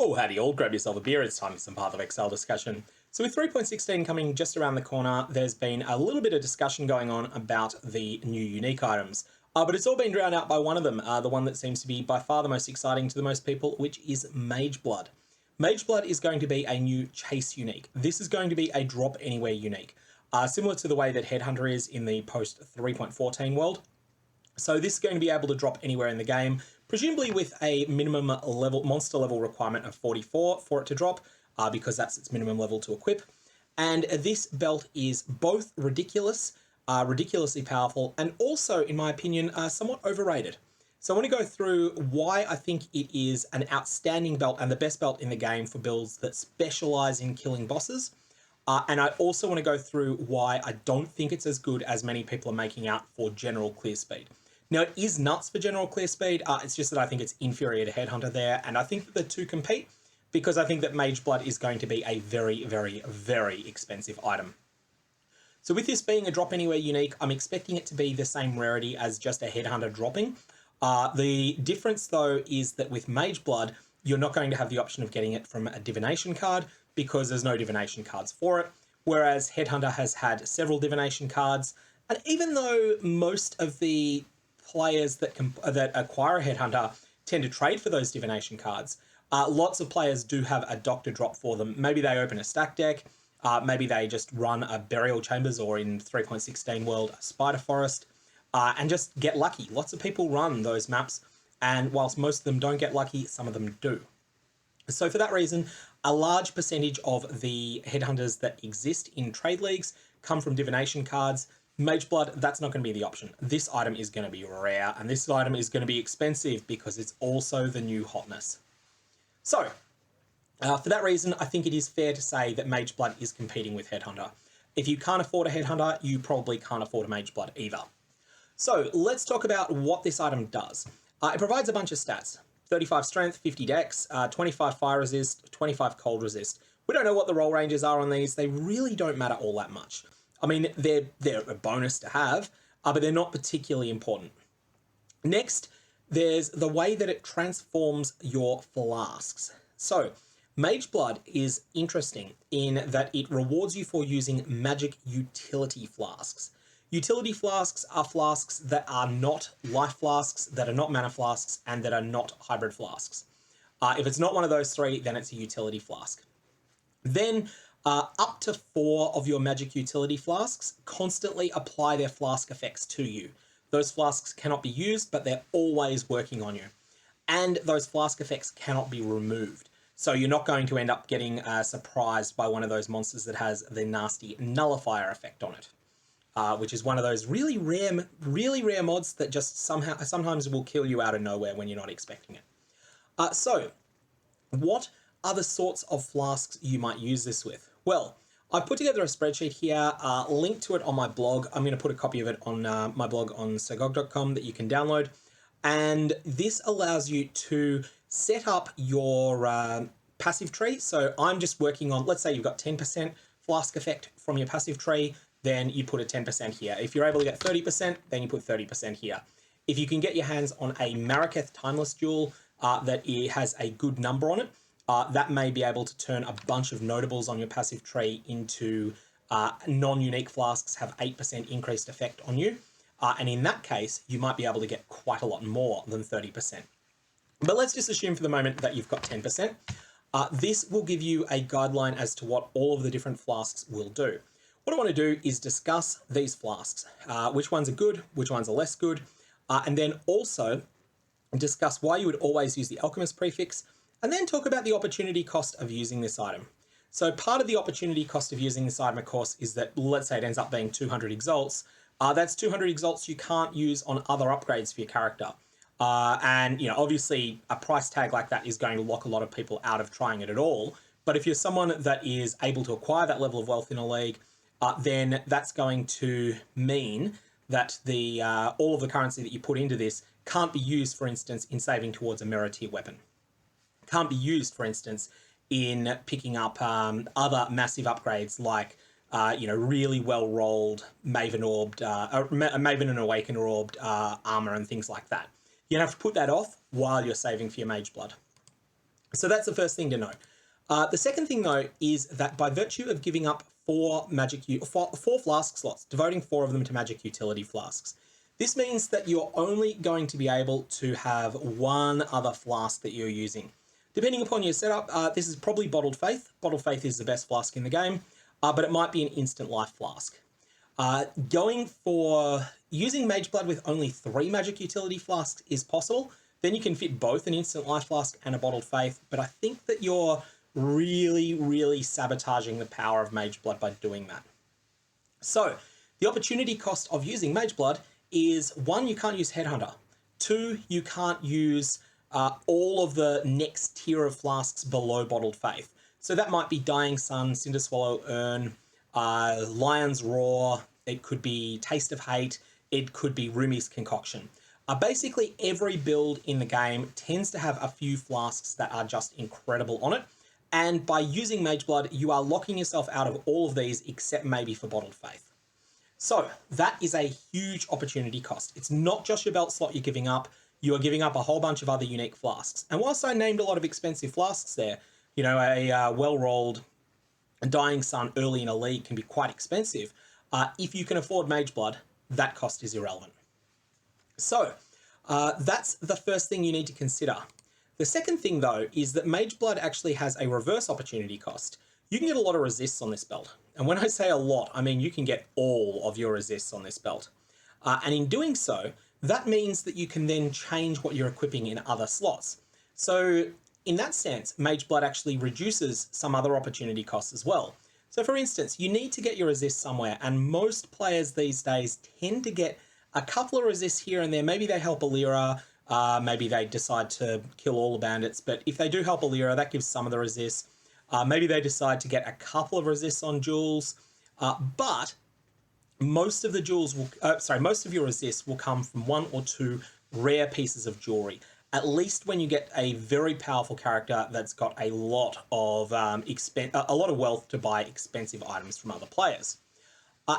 Oh, howdy all, grab yourself a beer, it's time for some Path of Exile discussion. So with 3.16 coming just around the corner, there's been a little bit of discussion going on about the new unique items. But it's all been drowned out by one of them, the one that seems to be by far the most exciting to the most people, which is Mageblood. Mageblood is going to be a new chase unique. This is going to be a drop anywhere unique, similar to the way that Headhunter is in the post 3.14 world. So this is going to be able to drop anywhere in the game, presumably with a minimum level, monster level requirement of 44 for it to drop, because that's its minimum level to equip. And this belt is both ridiculously powerful, and also, in my opinion, somewhat overrated. So I want to go through why I think it is an outstanding belt and the best belt in the game for builds that specialize in killing bosses. And I also want to go through why I don't think it's as good as many people are making out for general clear speed. Now, it is nuts for general clear speed. It's just that I think it's inferior to Headhunter there. And I think that the two compete because I think that Mageblood is going to be a very, very, very expensive item. So with this being a drop anywhere unique, I'm expecting it to be the same rarity as just a Headhunter dropping. The difference, though, is that with Mageblood, you're not going to have the option of getting it from a divination card because there's no divination cards for it, whereas Headhunter has had several divination cards. And even though most of the players that acquire a Headhunter tend to trade for those divination cards, lots of players do have a doctor drop for them. Maybe they open a stack deck, maybe they just run a Burial Chambers, or in 3.16 world, a Spider Forest, and just get lucky. Lots of people run those maps, and whilst most of them don't get lucky, some of them do. So for that reason, a large percentage of the Headhunters that exist in trade leagues come from divination cards. Mageblood, that's not going to be the option. This item is going to be rare, and this item is going to be expensive because it's also the new hotness. So, for that reason, I think it is fair to say that Mageblood is competing with Headhunter. If you can't afford a Headhunter, you probably can't afford a Mageblood either. So, let's talk about what this item does. It provides a bunch of stats. 35 strength, 50 dex, 25 fire resist, 25 cold resist. We don't know what the roll ranges are on these. They really don't matter all that much. I mean, they're a bonus to have, but they're not particularly important. Next, there's the way that it transforms your flasks. So, Mageblood is interesting in that it rewards you for using magic utility flasks. Utility flasks are flasks that are not life flasks, that are not mana flasks, and that are not hybrid flasks. If it's not one of those three, then it's a utility flask. Then, up to 4 of your magic utility flasks constantly apply their flask effects to you. Those flasks cannot be used, but they're always working on you. And those flask effects cannot be removed. So you're not going to end up getting surprised by one of those monsters that has the nasty nullifier effect on it, which is one of those really rare mods that just sometimes will kill you out of nowhere when you're not expecting it. So, what are the sorts of flasks you might use this with? Well, I've put together a spreadsheet here, linked to it on my blog. I'm going to put a copy of it on my blog on sogog.com that you can download. And this allows you to set up your passive tree. So I'm just working on, let's say you've got 10% flask effect from your passive tree, then you put a 10% here. If you're able to get 30%, then you put 30% here. If you can get your hands on a Maraketh Timeless Jewel that has a good number on it, that may be able to turn a bunch of notables on your passive tree into non-unique flasks, have 8% increased effect on you. And in that case, you might be able to get quite a lot more than 30%. But let's just assume for the moment that you've got 10%. This will give you a guideline as to what all of the different flasks will do. What I want to do is discuss these flasks, which ones are good, which ones are less good, and then also discuss why you would always use the Alchemist prefix, and then talk about the opportunity cost of using this item. So part of the opportunity cost of using this item, of course, is that, let's say it ends up being 200 exalts. That's 200 exalts you can't use on other upgrades for your character. And, you know, obviously a price tag like that is going to lock a lot of people out of trying it at all. But if you're someone that is able to acquire that level of wealth in a league, then that's going to mean that all of the currency that you put into this can't be used, for instance, in saving towards a mirror tier weapon. Can't be used, for instance, in picking up other massive upgrades like, really well-rolled Maven and Awakener Orbed armor and things like that. You have to put that off while you're saving for your Mageblood. So that's the first thing to know. The second thing, though, is that by virtue of giving up four flask slots, devoting 4 of them to magic utility flasks, this means that you're only going to be able to have one other flask that you're using. Depending upon your setup, this is probably Bottled Faith. Bottled Faith is the best flask in the game, but it might be an instant life flask. Going for using Mageblood with only 3 magic utility flasks is possible. Then you can fit both an instant life flask and a Bottled Faith, but I think that you're really sabotaging the power of Mageblood by doing that. So the opportunity cost of using Mageblood is 1, you can't use Headhunter. 2, you can't use all of the next tier of flasks below Bottled Faith. So that might be Dying Sun, Cinderswallow Urn, Lion's Roar, it could be Taste of Hate, it could be Rumi's Concoction. Basically every build in the game tends to have a few flasks that are just incredible on it. And by using Mageblood, you are locking yourself out of all of these except maybe for Bottled Faith. So that is a huge opportunity cost. It's not just your belt slot you're giving up, you are giving up a whole bunch of other unique flasks. And whilst I named a lot of expensive flasks there, you know, a well-rolled Dying Sun early in a league can be quite expensive. If you can afford Mageblood, that cost is irrelevant. So that's the first thing you need to consider. The second thing, though, is that Mageblood actually has a reverse opportunity cost. You can get a lot of resists on this belt. And when I say a lot, I mean you can get all of your resists on this belt. And in doing so, that means that you can then change what you're equipping in other slots. So in that sense, Mageblood actually reduces some other opportunity costs as well. So for instance, you need to get your resists somewhere, and most players these days tend to get a couple of resists here and there. Maybe they help Alira, maybe they decide to kill all the bandits, but if they do help Alira, that gives some of the resists. Maybe they decide to get a couple of resists on jewels, but most of the jewels will, most of your resists will come from 1 or 2 rare pieces of jewelry. At least when you get a very powerful character that's got a lot of wealth to buy expensive items from other players.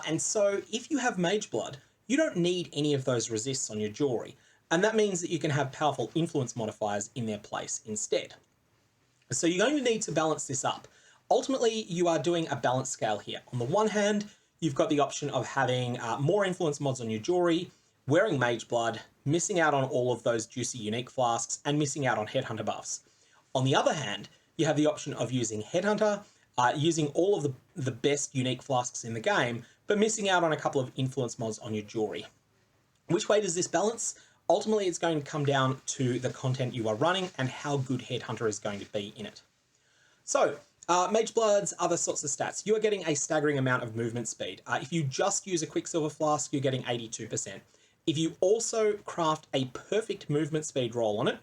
And so if you have Mageblood, you don't need any of those resists on your jewelry. And that means that you can have powerful influence modifiers in their place instead. So you're going to need to balance this up. Ultimately, you are doing a balance scale here. On the one hand, you've got the option of having more influence mods on your jewelry, wearing Mageblood, missing out on all of those juicy unique flasks, and missing out on Headhunter buffs. On the other hand, you have the option of using Headhunter, using all of the best unique flasks in the game, but missing out on a couple of influence mods on your jewelry. Which way does this balance? Ultimately, it's going to come down to the content you are running and how good Headhunter is going to be in it. So, Mageblood's other sorts of stats. You are getting a staggering amount of movement speed. If you just use a Quicksilver Flask, you're getting 82%. If you also craft a perfect movement speed roll on it,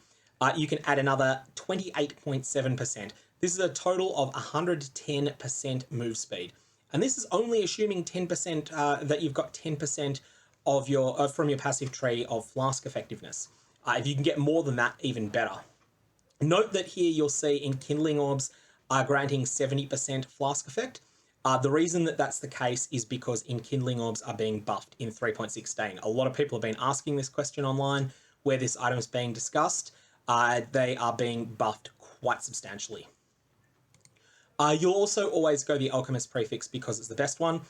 you can add another 28.7%. This is a total of 110% move speed. And this is only assuming 10% that you've got 10% of your from your passive tree of flask effectiveness. If you can get more than that, even better. Note that here you'll see Enkindling Orbs are granting 70% flask effect. The reason that that's the case is because Enkindling Orbs are being buffed in 3.16. A lot of people have been asking this question online where this item is being discussed. They are being buffed quite substantially. You'll also always go the Alchemist prefix because it's the best one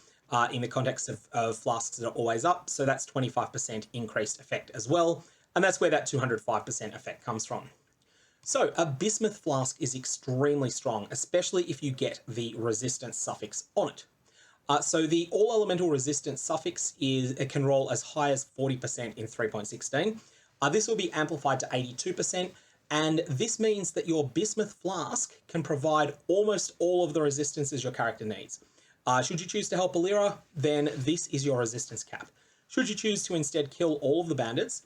in the context of flasks that are always up. So that's 25% increased effect as well. And that's where that 205% effect comes from. So a Bismuth Flask is extremely strong, especially if you get the resistance suffix on it. So the all elemental resistance suffix it can roll as high as 40% in 3.16. This will be amplified to 82%. And this means that your Bismuth Flask can provide almost all of the resistances your character needs. Should you choose to help Alira, then this is your resistance cap. Should you choose to instead kill all of the bandits,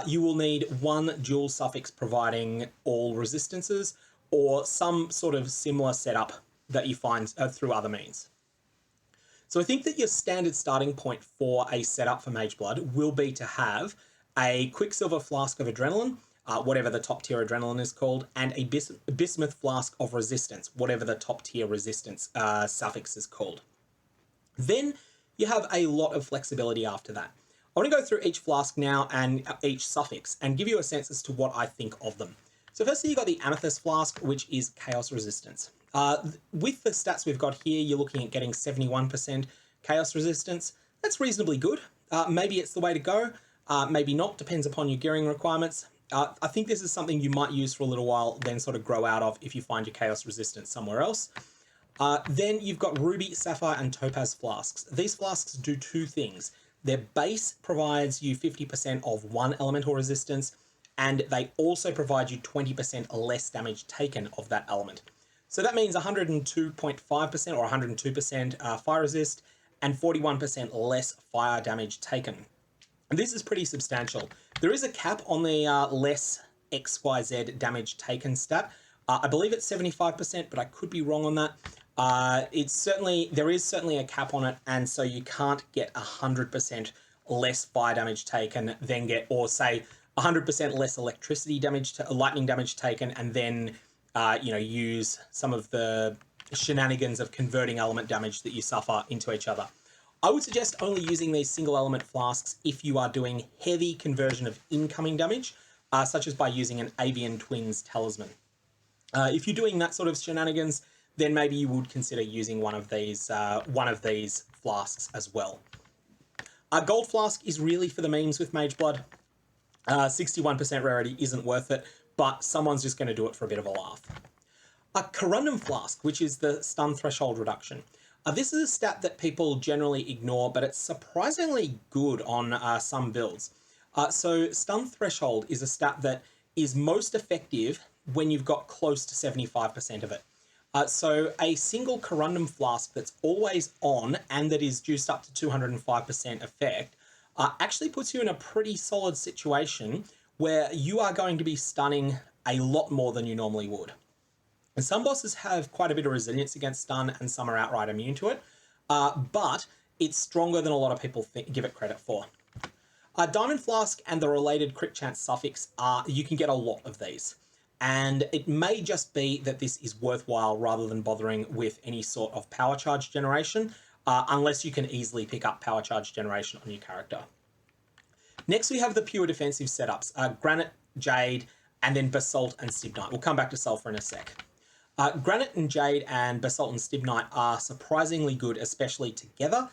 you will need 1 dual suffix providing all resistances, or some sort of similar setup that you find through other means. So I think that your standard starting point for a setup for Mageblood will be to have a Quicksilver Flask of Adrenaline, whatever the top tier Adrenaline is called, and a Bismuth Flask of Resistance, whatever the top tier resistance suffix is called. Then you have a lot of flexibility after that. I want to go through each flask now and each suffix and give you a sense as to what I think of them. So firstly, you've got the Amethyst Flask, which is Chaos Resistance. With the stats we've got here, you're looking at getting 71% Chaos Resistance. That's reasonably good. Maybe it's the way to go. Maybe not, depends upon your gearing requirements. I think this is something you might use for a little while, then sort of grow out of if you find your Chaos Resistance somewhere else. Then you've got Ruby, Sapphire, and Topaz Flasks. These flasks do two things. Their base provides you 50% of one elemental resistance, and they also provide you 20% less damage taken of that element. So that means 102.5% or 102% fire resist and 41% less fire damage taken. And this is pretty substantial. There is a cap on the less XYZ damage taken stat. I believe it's 75%, but I could be wrong on that. There is certainly a cap on it, and so you can't get 100% less fire damage taken, then get, or say 100% less lightning damage taken, and then use some of the shenanigans of converting element damage that you suffer into each other. I would suggest only using these single element flasks if you are doing heavy conversion of incoming damage, such as by using an Avian Twins Talisman. If you're doing that sort of shenanigans, then maybe you would consider using one of these flasks as well. Gold Flask is really for the memes with Mageblood. 61% rarity isn't worth it, but someone's just going to do it for a bit of a laugh. A Corundum Flask, which is the stun threshold reduction. This is a stat that people generally ignore, but it's surprisingly good on some builds. So stun threshold is a stat that is most effective when you've got close to 75% of it. So a single Corundum Flask that's always on and that is juiced up to 205% effect actually puts you in a pretty solid situation where you are going to be stunning a lot more than you normally would. And some bosses have quite a bit of resilience against stun and some are outright immune to it, but it's stronger than a lot of people give it credit for. Diamond Flask and the related crit chance suffix you can get a lot of these. And it may just be that this is worthwhile rather than bothering with any sort of power charge generation, unless you can easily pick up power charge generation on your character. Next, we have the pure defensive setups, Granite, Jade, and then Basalt and Stibnite. We'll come back to Sulfur in a sec. Granite and Jade and Basalt and Stibnite are surprisingly good, especially together.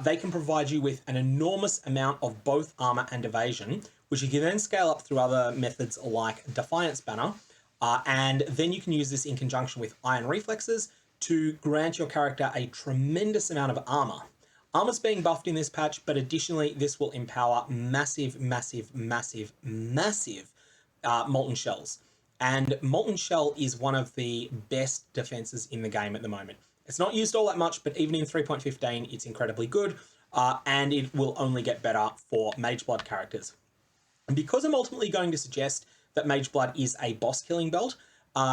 They can provide you with an enormous amount of both armor and evasion, which you can then scale up through other methods like Defiance Banner, and then you can use this in conjunction with Iron Reflexes to grant your character a tremendous amount of armor. Armor's being buffed in this patch, but additionally this will empower massive Molten Shells. And Molten Shell is one of the best defenses in the game at the moment. It's not used all that much, but even in 3.15, it's incredibly good, and it will only get better for Mageblood characters. And because I'm ultimately going to suggest that Mageblood is a boss-killing belt,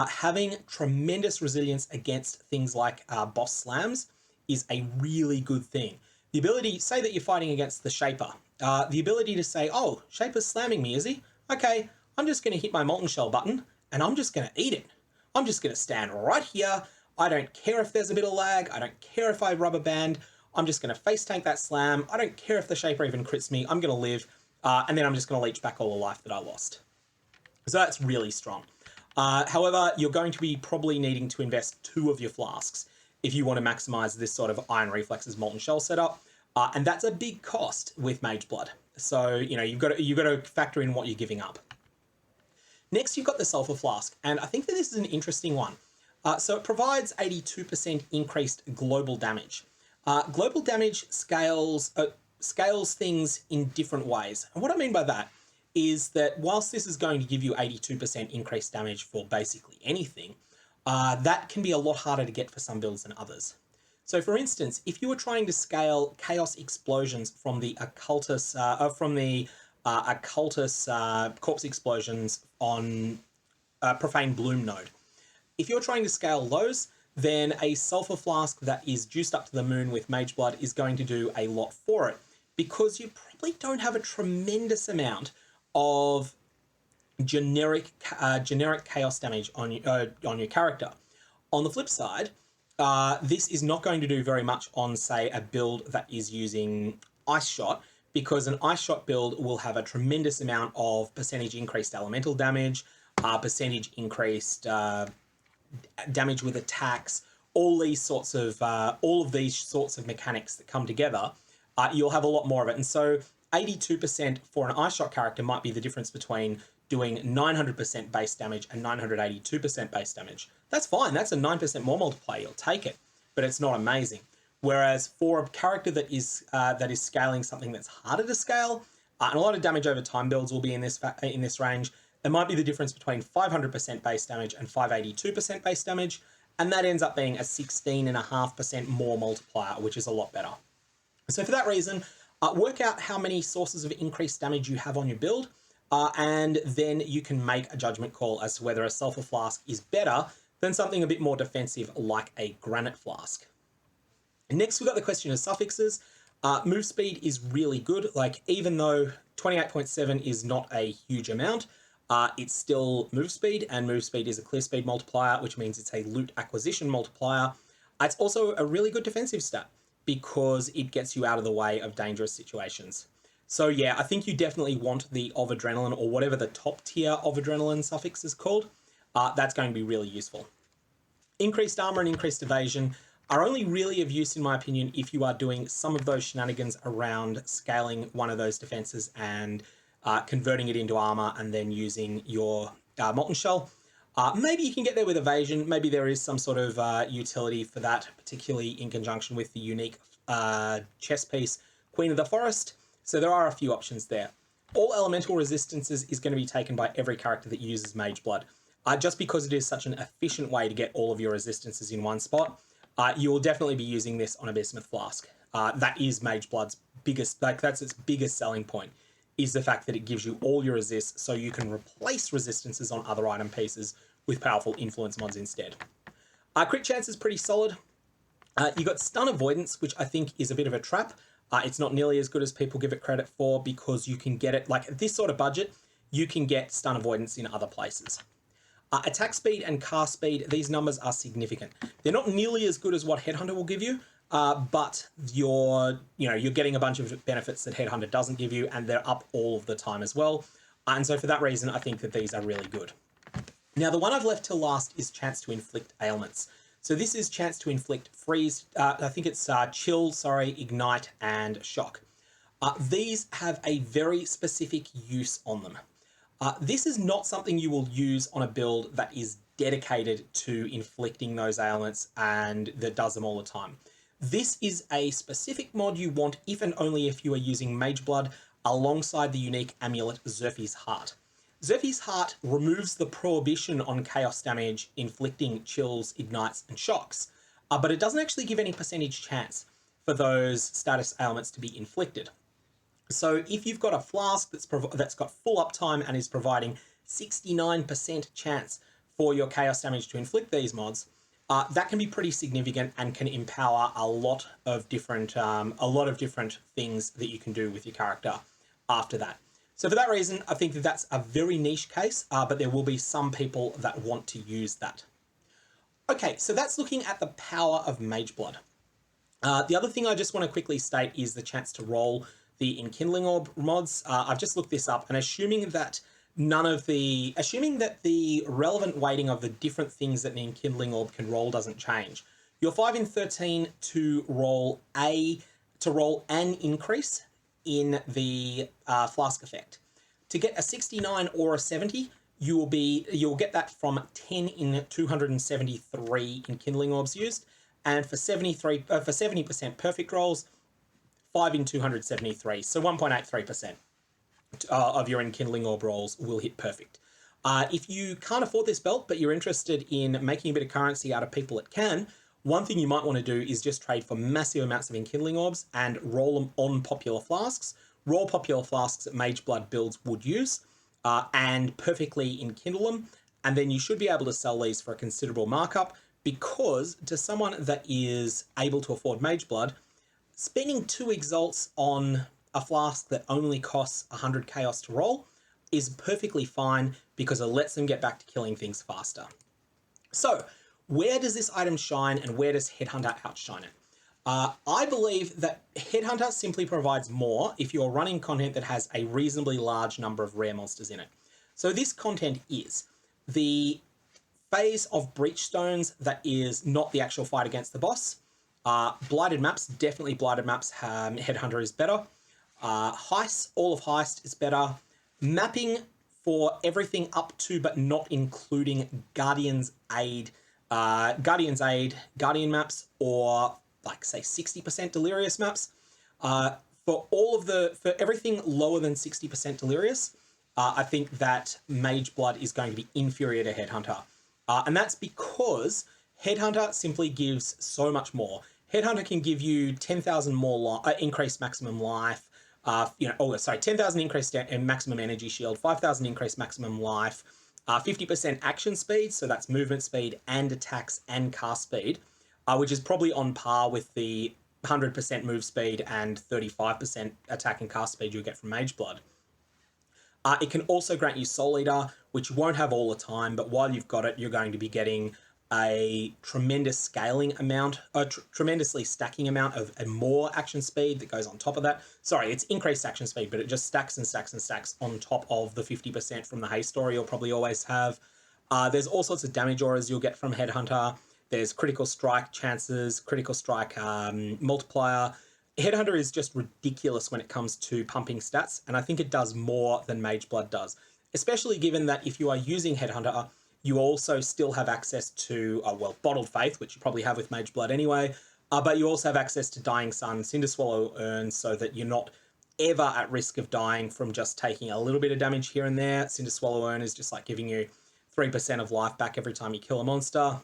having tremendous resilience against things like boss slams is a really good thing. The ability, say that you're fighting against the Shaper, the ability to say, oh, Shaper's slamming me, is he? Okay, I'm just going to hit my Molten Shell button, and I'm just going to eat it. I'm just going to stand right here. I don't care if there's a bit of lag. I don't care if I rubber band. I'm just going to face tank that slam. I don't care if the Shaper even crits me. I'm going to live, and then I'm just going to leech back all the life that I lost. So that's really strong. However, you're going to be probably needing to invest 2 of your flasks if you want to maximize this sort of Iron Reflexes Molten Shell setup, and that's a big cost with Mageblood. So you've got to factor in what you're giving up. Next, you've got the Sulfur Flask, and I think that this is an interesting one. So it provides 82% increased global damage. Global damage scales things in different ways, and what I mean by that is that whilst this is going to give you 82% increased damage for basically anything, that can be a lot harder to get for some builds than others. So for instance, if you were trying to scale Chaos Explosions from the Occultus, Corpse Explosions on Profane Bloom node, if you're trying to scale those, then a Sulfur Flask that is juiced up to the moon with Mageblood is going to do a lot for it, because you probably don't have a tremendous amount of generic chaos damage on your character. On the flip side, this is not going to do very much on, say, a build that is using Ice Shot, because an Ice Shot build will have a tremendous amount of percentage increased elemental damage, percentage increased, damage with attacks, all of these sorts of mechanics that come together, you'll have a lot more of it. And so 82% for an ice shot character might be the difference between doing 900% base damage and 982% base damage. That's fine. That's a 9% more multiplier. You'll take it, but it's not amazing. Whereas for a character that is scaling something that's harder to scale, and a lot of damage over time builds will be in this range, it might be the difference between 500% base damage and 582% base damage, and that ends up being a 16.5% more multiplier, which is a lot better. So for that reason, work out how many sources of increased damage you have on your build, and then you can make a judgment call as to whether a sulfur flask is better than something a bit more defensive like a granite flask. Next, we've got the question of suffixes. Move speed is really good. Like, even though 28.7 is not a huge amount, it's still move speed, and move speed is a clear speed multiplier, which means it's a loot acquisition multiplier. It's also a really good defensive stat because it gets you out of the way of dangerous situations. So yeah, I think you definitely want the of adrenaline, or whatever the top tier of adrenaline suffix is called. That's going to be really useful. Increased armor and increased evasion are only really of use, in my opinion, if you are doing some of those shenanigans around scaling one of those defenses and converting it into armor and then using your molten shell. Maybe you can get there with evasion. Maybe there is some sort of utility for that, particularly in conjunction with the unique chess piece, Queen of the Forest. So there are a few options there. All elemental resistances is going to be taken by every character that uses Mageblood. Just because it is such an efficient way to get all of your resistances in one spot, you will definitely be using this on a Bismuth Flask. That is Mageblood's biggest, that's its biggest selling point, is the fact that it gives you all your resists, so you can replace resistances on other item pieces with powerful influence mods instead. Crit chance is pretty solid. You got stun avoidance, which I think is a bit of a trap. It's not nearly as good as people give it credit for, because you can get it, like at this sort of budget, you can get stun avoidance in other places. Attack speed and cast speed, these numbers are significant. They're not nearly as good as what Headhunter will give you, but you're getting a bunch of benefits that Headhunter doesn't give you, and they're up all of the time as well. And so for that reason, I think that these are really good. Now, the one I've left till last is chance to inflict ailments. So this is chance to inflict freeze, I think it's chill, ignite, and shock. These have a very specific use on them. This is not something you will use on a build that is dedicated to inflicting those ailments and that does them all the time. This is a specific mod you want if and only if you are using Mageblood alongside the unique amulet Zerfi's Heart. Zerfi's Heart removes the prohibition on chaos damage, inflicting chills, ignites, and shocks, but it doesn't actually give any percentage chance for those status ailments to be inflicted. So if you've got a flask that's got full uptime and is providing 69% chance for your chaos damage to inflict these mods, that can be pretty significant and can empower a lot of different things that you can do with your character after that. So for that reason, I think that that's a very niche case, but there will be some people that want to use that. Okay, so that's looking at the power of Mageblood. The other thing I just want to quickly state is the chance to roll the Enkindling Orb mods. I've just looked this up, and assuming that the relevant weighting of the different things that an Enkindling Orb can roll doesn't change, you're 5 in 13 to roll an increase in the flask effect. To get a 69 or a 70, you'll get that from 10 in 273 Enkindling Orbs used, and for 70% perfect rolls, 5 in 273, so 1.83% of your Enkindling Orb rolls will hit perfect. If you can't afford this belt, but you're interested in making a bit of currency out of people that can, one thing you might want to do is just trade for massive amounts of Enkindling Orbs and roll them on popular flasks. Roll popular flasks that Mageblood builds would use, and perfectly enkindle them, and then you should be able to sell these for a considerable markup, because to someone that is able to afford Mageblood, spending 2 exalts on a flask that only costs 100 chaos to roll is perfectly fine, because it lets them get back to killing things faster. So, where does this item shine, and where does Headhunter outshine it? I believe that Headhunter simply provides more if you're running content that has a reasonably large number of rare monsters in it. So this content is the phase of breach stones that is not the actual fight against the boss. Blighted maps, definitely blighted maps. Headhunter is better. Heist, all of Heist is better. Mapping for everything up to but not including Guardian's Aid, Guardian maps, or like say 60% Delirious maps. For everything lower than 60% Delirious, I think that Mageblood is going to be inferior to Headhunter. And that's because Headhunter simply gives so much more. Headhunter can give you 10,000 more increased maximum life, 10,000 increased maximum energy shield, 5,000 increased maximum life, 50% action speed, so that's movement speed and attacks and cast speed, which is probably on par with the 100% move speed and 35% attack and cast speed you'll get from Mageblood. It can also grant you Soul Eater, which you won't have all the time, but while you've got it, you're going to be getting a tremendous scaling amount, tremendously stacking amount of a more action speed that goes on top of that. Sorry, it's increased action speed, but it just stacks and stacks and stacks on top of the 50% from the haste story you'll probably always have. There's all sorts of damage auras you'll get from Headhunter. There's critical strike chances, critical strike multiplier. Headhunter is just ridiculous when it comes to pumping stats, and I think it does more than Mageblood does, especially given that if you are using Headhunter, you also still have access to, Bottled Faith, which you probably have with Mageblood anyway, but you also have access to Dying Sun, Cinderswallow Urn, so that you're not ever at risk of dying from just taking a little bit of damage here and there. Cinderswallow Urn is just like giving you 3% of life back every time you kill a monster,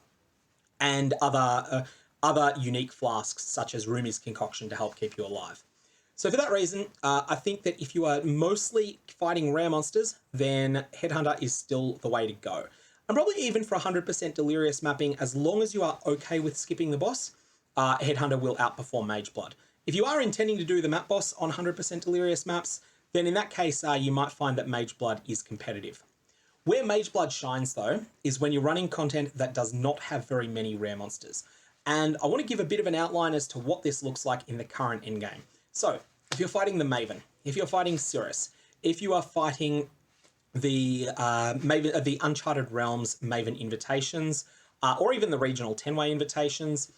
and other unique flasks such as Rumi's Concoction to help keep you alive. So for that reason, I think that if you are mostly fighting rare monsters, then Headhunter is still the way to go. And probably even for 100% Delirious mapping, as long as you are okay with skipping the boss, Headhunter will outperform Mageblood. If you are intending to do the map boss on 100% Delirious maps, then in that case, you might find that Mageblood is competitive. Where Mageblood shines, though, is when you're running content that does not have very many rare monsters. And I want to give a bit of an outline as to what this looks like in the current endgame. So, if you're fighting the Maven, if you're fighting Cirrus, if you are fighting the the Uncharted Realms Maven invitations, or even the regional 10-way invitations,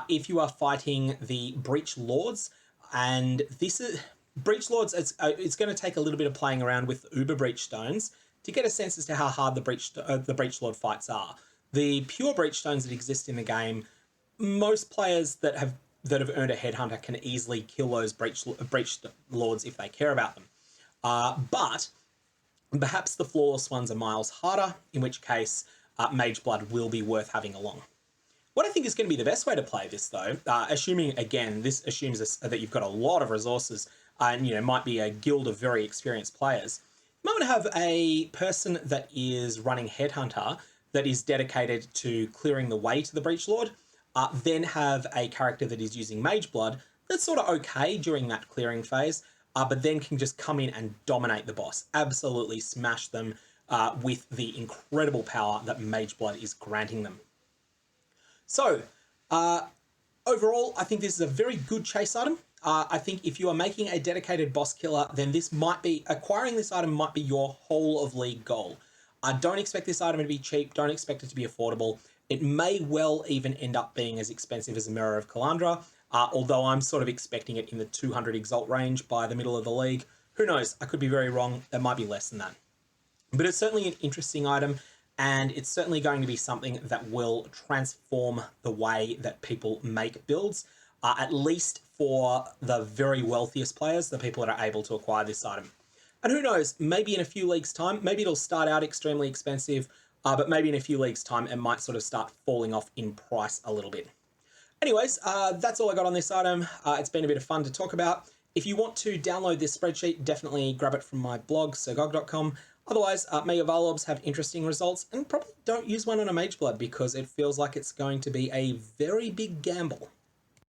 if you are fighting the Breach Lords, and this is Breach Lords, it's going to take a little bit of playing around with Uber Breach Stones to get a sense as to how hard the Breach Lord fights are. The pure Breach Stones that exist in the game, most players that have earned a Headhunter can easily kill those Breach Lords if they care about them. But perhaps the flawless ones are miles harder, in which case Mageblood will be worth having along. What I think is going to be the best way to play this, though, assuming, again, this assumes that you've got a lot of resources and, might be a guild of very experienced players, you might want to have a person that is running Headhunter that is dedicated to clearing the way to the Breach Lord, then have a character that is using Mageblood that's sort of okay during that clearing phase, but then can just come in and dominate the boss, absolutely smash them with the incredible power that Mageblood is granting them. So, overall, I think this is a very good chase item. I think if you are making a dedicated boss killer, then acquiring this item might be your whole of league goal. Don't expect this item to be cheap, don't expect it to be affordable. It may well even end up being as expensive as a Mirror of Calandra, although I'm sort of expecting it in the 200 exalt range by the middle of the league. Who knows, I could be very wrong, it might be less than that. But it's certainly an interesting item, and it's certainly going to be something that will transform the way that people make builds, at least for the very wealthiest players, the people that are able to acquire this item. And who knows, maybe in a few leagues' time, maybe it'll start out extremely expensive, but maybe in a few leagues' time, it might sort of start falling off in price a little bit. Anyways, that's all I got on this item. It's been a bit of fun to talk about. If you want to download this spreadsheet, definitely grab it from my blog, sirgog.com. Otherwise, may your Val Orbs have interesting results, and probably don't use one on a Mageblood because it feels like it's going to be a very big gamble.